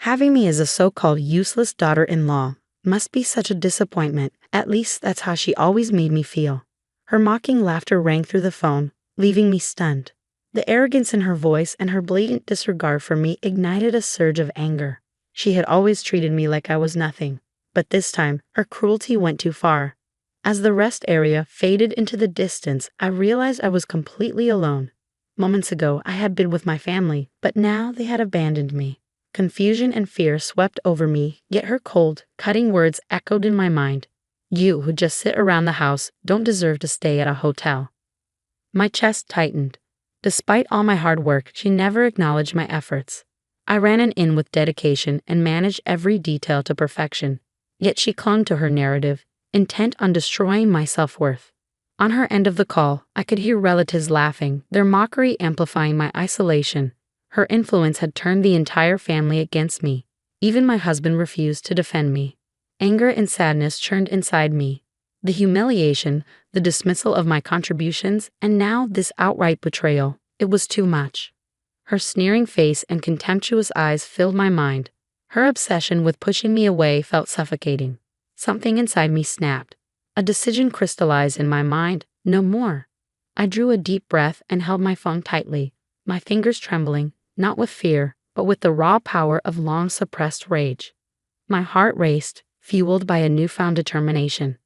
Having me as a so-called useless daughter-in-law must be such a disappointment. At least that's how she always made me feel. Her mocking laughter rang through the phone, leaving me stunned. The arrogance in her voice and her blatant disregard for me ignited a surge of anger. She had always treated me like I was nothing, but this time her cruelty went too far. As the rest area faded into the distance, I realized I was completely alone. Moments ago, I had been with my family, but now they had abandoned me. Confusion and fear swept over me, yet her cold, cutting words echoed in my mind. You who just sit around the house don't deserve to stay at a hotel. My chest tightened. Despite all my hard work, she never acknowledged my efforts. I ran an inn with dedication and managed every detail to perfection, yet she clung to her narrative, intent on destroying my self-worth. On her end of the call, I could hear relatives laughing, their mockery amplifying my isolation. Her influence had turned the entire family against me. Even my husband refused to defend me. Anger and sadness churned inside me. The humiliation, the dismissal of my contributions, and now this outright betrayal. It was too much. Her sneering face and contemptuous eyes filled my mind. Her obsession with pushing me away felt suffocating. Something inside me snapped. A decision crystallized in my mind. No more. I drew a deep breath and held my phone tightly, my fingers trembling, not with fear, but with the raw power of long-suppressed rage. My heart raced, fueled by a newfound determination.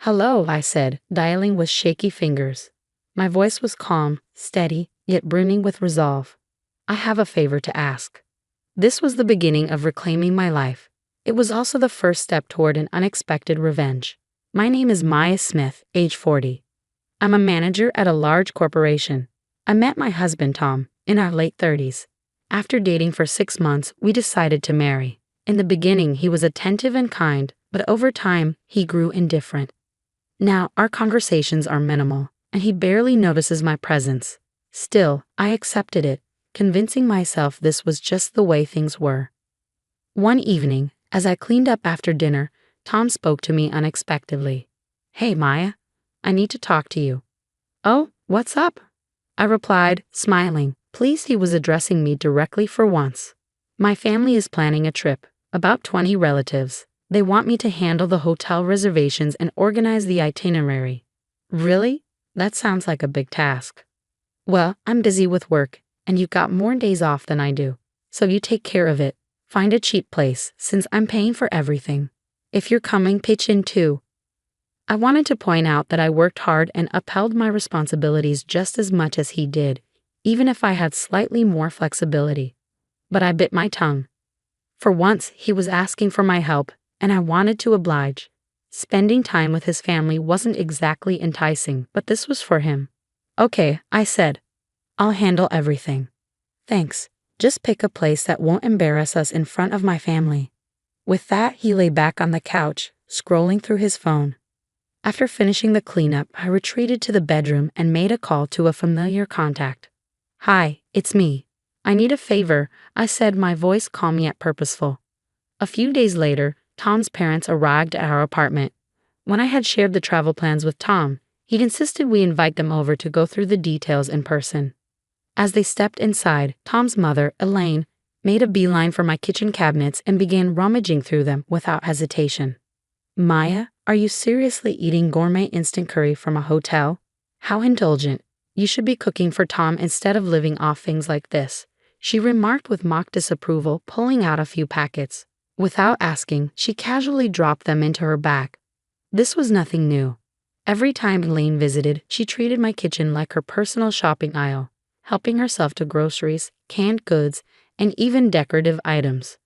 "Hello," I said, dialing with shaky fingers. My voice was calm, steady, yet brimming with resolve. "I have a favor to ask." This was the beginning of reclaiming my life. It was also the first step toward an unexpected revenge. My name is Maya Smith, age 40. I'm a manager at a large corporation. I met my husband, Tom, in our late 30s. After dating for 6 months, we decided to marry. In the beginning, he was attentive and kind, but over time, he grew indifferent. Now, our conversations are minimal, and he barely notices my presence. Still, I accepted it, convincing myself this was just the way things were. One evening, as I cleaned up after dinner, Tom spoke to me unexpectedly. "Hey, Maya, I need to talk to you." "Oh, what's up?" I replied, smiling, pleased he was addressing me directly for once. "My family is planning a trip, about 20 relatives. They want me to handle the hotel reservations and organize the itinerary." "Really? That sounds like a big task." "Well, I'm busy with work, and you've got more days off than I do. So you take care of it. Find a cheap place, since I'm paying for everything. If you're coming, pitch in too." I wanted to point out that I worked hard and upheld my responsibilities just as much as he did, even if I had slightly more flexibility. But I bit my tongue. For once, he was asking for my help, and I wanted to oblige. Spending time with his family wasn't exactly enticing, but this was for him. "Okay," I said. "I'll handle everything." "Thanks. Just pick a place that won't embarrass us in front of my family." With that, he lay back on the couch, scrolling through his phone. After finishing the cleanup, I retreated to the bedroom and made a call to a familiar contact. "Hi, it's me. I need a favor," I said, my voice calm yet purposeful. A few days later, Tom's parents arrived at our apartment. When I had shared the travel plans with Tom, he'd insisted we invite them over to go through the details in person. As they stepped inside, Tom's mother, Elaine, made a beeline for my kitchen cabinets and began rummaging through them without hesitation. "Maya, are you seriously eating gourmet instant curry from a hotel? How indulgent. You should be cooking for Tom instead of living off things like this," she remarked with mock disapproval, pulling out a few packets. Without asking, she casually dropped them into her bag. This was nothing new. Every time Elaine visited, she treated my kitchen like her personal shopping aisle, helping herself to groceries, canned goods, and even decorative items.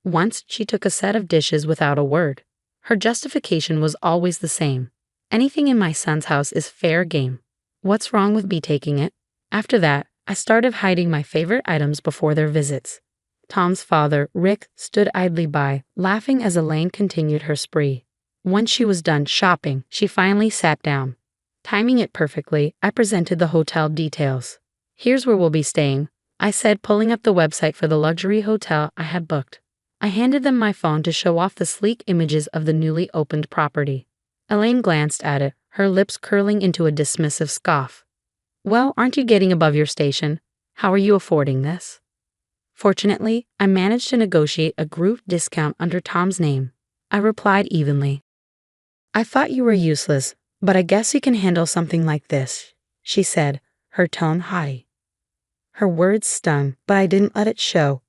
Once she took a set of dishes without a word. Her justification was always the same. "Anything in my son's house is fair game. What's wrong with me taking it?" After that, I started hiding my favorite items before their visits. Tom's father, Rick, stood idly by, laughing as Elaine continued her spree. Once she was done shopping, she finally sat down. Timing it perfectly, I presented the hotel details. "Here's where we'll be staying," I said, pulling up the website for the luxury hotel I had booked. I handed them my phone to show off the sleek images of the newly opened property. Elaine glanced at it, her lips curling into a dismissive scoff. "Well, aren't you getting above your station? How are you affording this?" Fortunately, I managed to negotiate a group discount under Tom's name. I replied evenly. I thought you were useless, but I guess you can handle something like this, she said, her tone haughty. Her words stung, but I didn't let it show.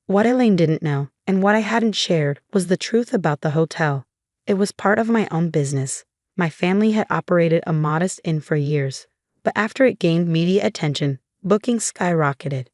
What Elaine didn't know, and what I hadn't shared, was the truth about the hotel. It was part of my own business. My family had operated a modest inn for years, but after it gained media attention, bookings skyrocketed.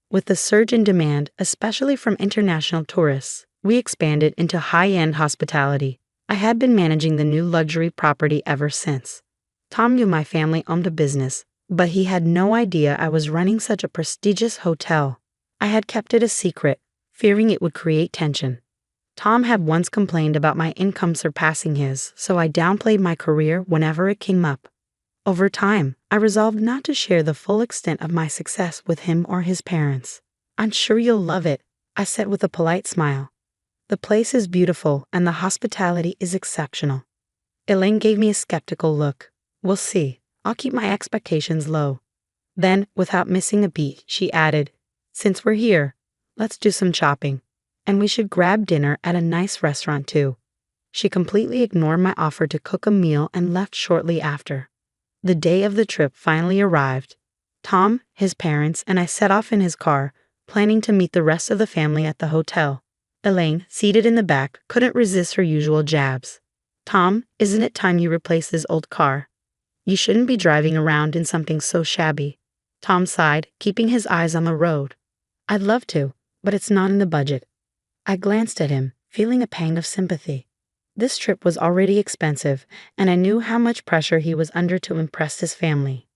With the surge in demand, especially from international tourists, we expanded into high-end hospitality. I had been managing the new luxury property ever since. Tom knew my family owned a business, but he had no idea I was running such a prestigious hotel. I had kept it a secret, fearing it would create tension. Tom had once complained about my income surpassing his, so I downplayed my career whenever it came up. Over time, I resolved not to share the full extent of my success with him or his parents. I'm sure you'll love it, I said with a polite smile. The place is beautiful and the hospitality is exceptional. Elaine gave me a skeptical look. We'll see. I'll keep my expectations low. Then, without missing a beat, she added, since we're here, let's do some shopping. And we should grab dinner at a nice restaurant too. She completely ignored my offer to cook a meal and left shortly after. The day of the trip finally arrived. Tom, his parents, and I set off in his car, planning to meet the rest of the family at the hotel. Elaine, seated in the back, couldn't resist her usual jabs. Tom, isn't it time you replaced this old car? You shouldn't be driving around in something so shabby. Tom sighed, keeping his eyes on the road. I'd love to, but it's not in the budget. I glanced at him, feeling a pang of sympathy. This trip was already expensive, and I knew how much pressure he was under to impress his family.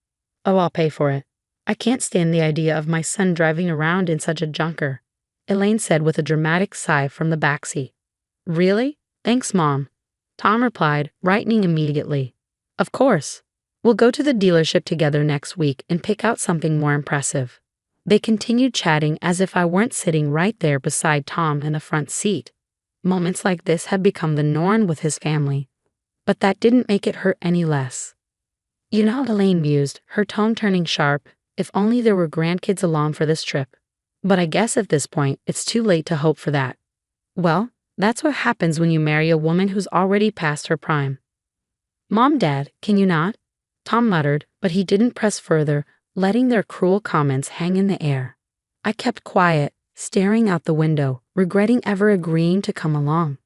Oh, I'll pay for it. I can't stand the idea of my son driving around in such a junker, Elaine said with a dramatic sigh from the backseat. Really? Thanks, Mom. Tom replied, brightening immediately. Of course. We'll go to the dealership together next week and pick out something more impressive. They continued chatting as if I weren't sitting right there beside Tom in the front seat. Moments like this had become the norm with his family, but that didn't make it hurt any less. You know, Elaine mused, her tone turning sharp, if only there were grandkids along for this trip. But I guess at this point, it's too late to hope for that. Well, that's what happens when you marry a woman who's already past her prime. Mom, Dad, can you not? Tom muttered, but he didn't press further, letting their cruel comments hang in the air. I kept quiet, staring out the window, regretting ever agreeing to come along.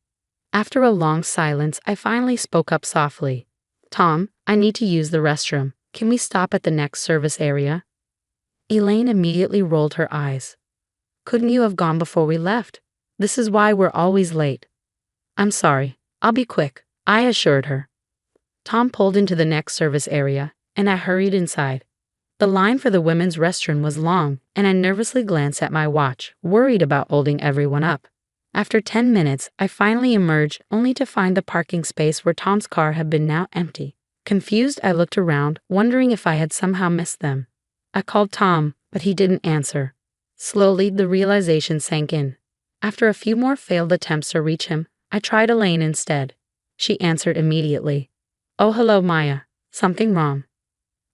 After a long silence, I finally spoke up softly. Tom, I need to use the restroom. Can we stop at the next service area? Elaine immediately rolled her eyes. Couldn't you have gone before we left? This is why we're always late. I'm sorry. I'll be quick, I assured her. Tom pulled into the next service area, and I hurried inside. The line for the women's restroom was long, and I nervously glanced at my watch, worried about holding everyone up. After 10 minutes, I finally emerged, only to find the parking space where Tom's car had been now empty. Confused, I looked around, wondering if I had somehow missed them. I called Tom, but he didn't answer. Slowly, the realization sank in. After a few more failed attempts to reach him, I tried Elaine instead. She answered immediately. Oh, hello, Maya. Something wrong?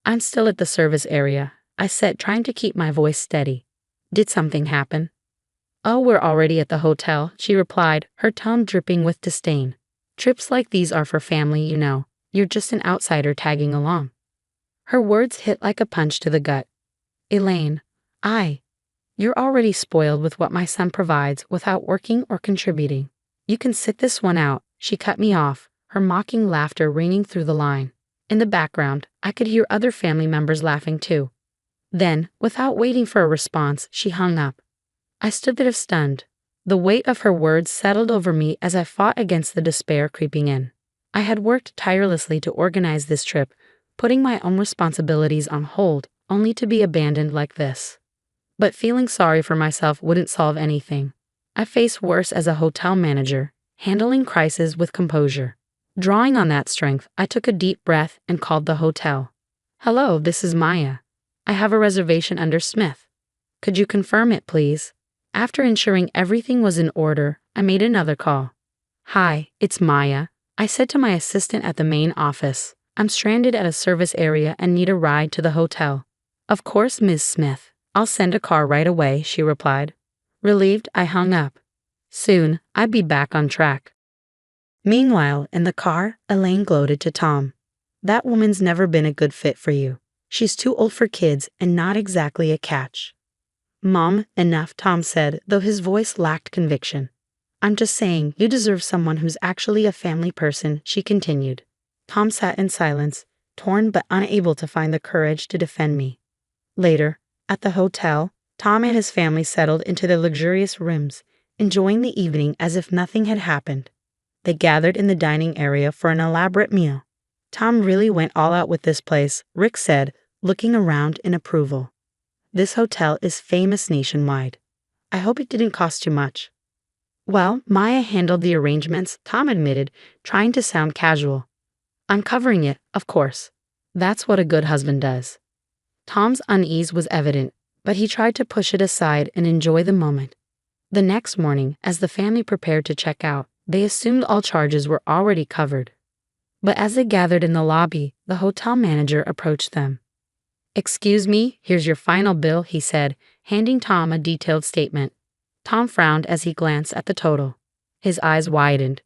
I'm still at the service area, I said, trying to keep my voice steady. Did something happen? Oh, we're already at the hotel, she replied, her tone dripping with disdain. Trips like these are for family, you know. You're just an outsider tagging along. Her words hit like a punch to the gut. Elaine, you're already spoiled with what my son provides without working or contributing. You can sit this one out, she cut me off, her mocking laughter ringing through the line. In the background, I could hear other family members laughing too. Then, without waiting for a response, she hung up. I stood there stunned. The weight of her words settled over me as I fought against the despair creeping in. I had worked tirelessly to organize this trip, putting my own responsibilities on hold, only to be abandoned like this. But feeling sorry for myself wouldn't solve anything. I faced worse as a hotel manager, handling crises with composure. Drawing on that strength, I took a deep breath and called the hotel. Hello, this is Maya. I have a reservation under Smith. Could you confirm it, please? After ensuring everything was in order, I made another call. Hi, it's Maya, I said to my assistant at the main office. I'm stranded at a service area and need a ride to the hotel. Of course, Ms. Smith. I'll send a car right away, she replied. Relieved, I hung up. Soon, I'd be back on track. Meanwhile, in the car, Elaine gloated to Tom. That woman's never been a good fit for you. She's too old for kids and not exactly a catch. Mom, enough, Tom said, though his voice lacked conviction. I'm just saying, you deserve someone who's actually a family person, she continued. Tom sat in silence, torn but unable to find the courage to defend me. Later, at the hotel, Tom and his family settled into their luxurious rooms, enjoying the evening as if nothing had happened. They gathered in the dining area for an elaborate meal. Tom really went all out with this place, Rick said, looking around in approval. This hotel is famous nationwide. I hope it didn't cost too much. Well, Maya handled the arrangements, Tom admitted, trying to sound casual. I'm covering it, of course. That's what a good husband does. Tom's unease was evident, but he tried to push it aside and enjoy the moment. The next morning, as the family prepared to check out, they assumed all charges were already covered. But as they gathered in the lobby, the hotel manager approached them. Excuse me, here's your final bill, he said, handing Tom a detailed statement. Tom frowned as he glanced at the total. His eyes widened.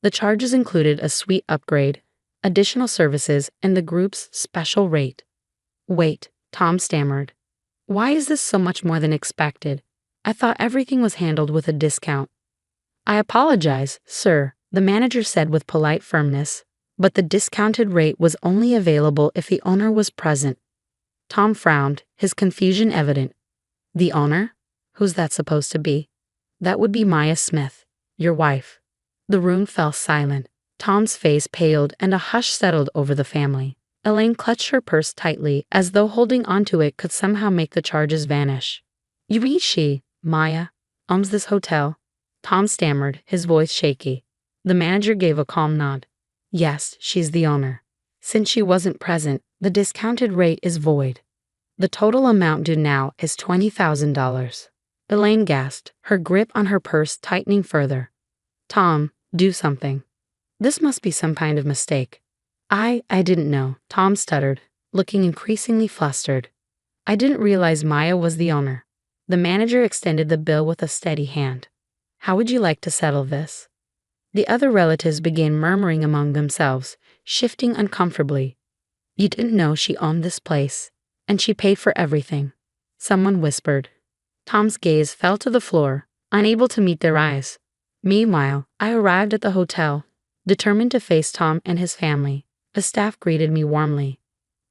The charges included a suite upgrade, additional services, and the group's special rate. Wait, Tom stammered. Why is this so much more than expected? I thought everything was handled with a discount. I apologize, sir, the manager said with polite firmness, but the discounted rate was only available if the owner was present. Tom frowned, his confusion evident. The owner? Who's that supposed to be? That would be Maya Smith, your wife. The room fell silent. Tom's face paled and a hush settled over the family. Elaine clutched her purse tightly, as though holding onto it could somehow make the charges vanish. You mean she, Maya, owns this hotel? Tom stammered, his voice shaky. The manager gave a calm nod. Yes, she's the owner. Since she wasn't present, the discounted rate is void. The total amount due now is $20,000. Elaine gasped, her grip on her purse tightening further. Tom, do something. This must be some kind of mistake. I didn't know, Tom stuttered, looking increasingly flustered. I didn't realize Maya was the owner. The manager extended the bill with a steady hand. How would you like to settle this? The other relatives began murmuring among themselves, shifting uncomfortably. You didn't know she owned this place, and she paid for everything, someone whispered. Tom's gaze fell to the floor, unable to meet their eyes. Meanwhile, I arrived at the hotel, determined to face Tom and his family. The staff greeted me warmly.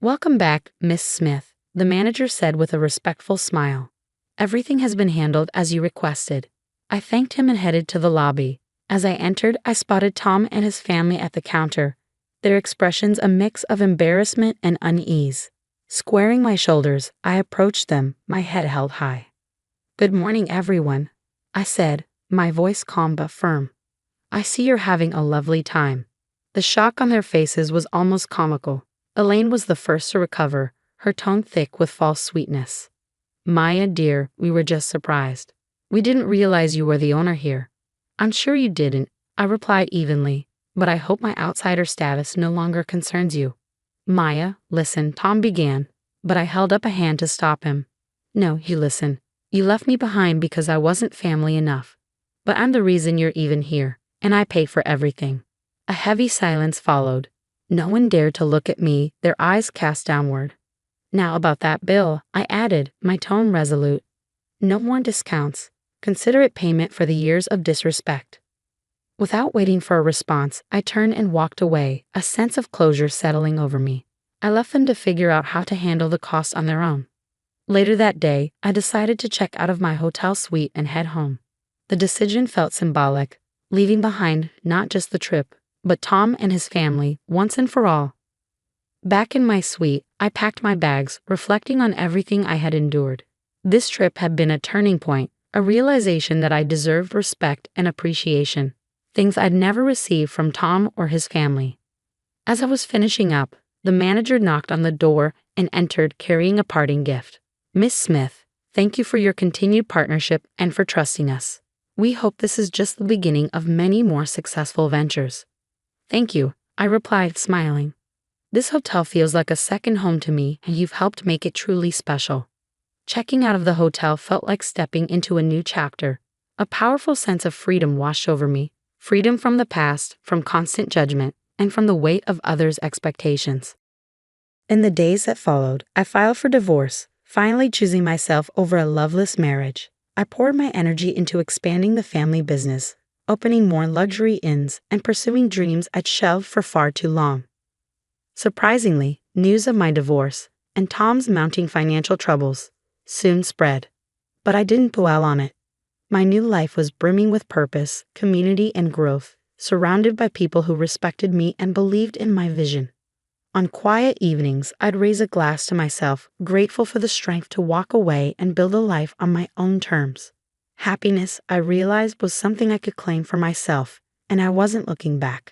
Welcome back, Miss Smith, the manager said with a respectful smile. Everything has been handled as you requested. I thanked him and headed to the lobby. As I entered, I spotted Tom and his family at the counter, their expressions a mix of embarrassment and unease. Squaring my shoulders, I approached them, my head held high. Good morning, everyone, I said, my voice calm but firm. I see you're having a lovely time. The shock on their faces was almost comical. Elaine was the first to recover, her tone thick with false sweetness. Maya, dear, we were just surprised. We didn't realize you were the owner here. I'm sure you didn't, I replied evenly, but I hope my outsider status no longer concerns you. Maya, listen, Tom began, but I held up a hand to stop him. No, you listen. You left me behind because I wasn't family enough. But I'm the reason you're even here, and I pay for everything. A heavy silence followed. No one dared to look at me, their eyes cast downward. Now about that bill, I added, my tone resolute. No more discounts. Consider it payment for the years of disrespect. Without waiting for a response, I turned and walked away, a sense of closure settling over me. I left them to figure out how to handle the costs on their own. Later that day, I decided to check out of my hotel suite and head home. The decision felt symbolic, leaving behind not just the trip, but Tom and his family, once and for all. Back in my suite, I packed my bags, reflecting on everything I had endured. This trip had been a turning point, a realization that I deserved respect and appreciation, things I'd never received from Tom or his family. As I was finishing up, the manager knocked on the door and entered carrying a parting gift. Miss Smith, thank you for your continued partnership and for trusting us. We hope this is just the beginning of many more successful ventures. Thank you, I replied, smiling. This hotel feels like a second home to me, and you've helped make it truly special. Checking out of the hotel felt like stepping into a new chapter. A powerful sense of freedom washed over me. Freedom from the past, from constant judgment, and from the weight of others' expectations. In the days that followed, I filed for divorce, finally choosing myself over a loveless marriage. I poured my energy into expanding the family business, opening more luxury inns, and pursuing dreams I'd shelved for far too long. Surprisingly, news of my divorce and Tom's mounting financial troubles soon spread. But I didn't dwell on it. My new life was brimming with purpose, community, and growth, surrounded by people who respected me and believed in my vision. On quiet evenings, I'd raise a glass to myself, grateful for the strength to walk away and build a life on my own terms. Happiness, I realized, was something I could claim for myself, and I wasn't looking back.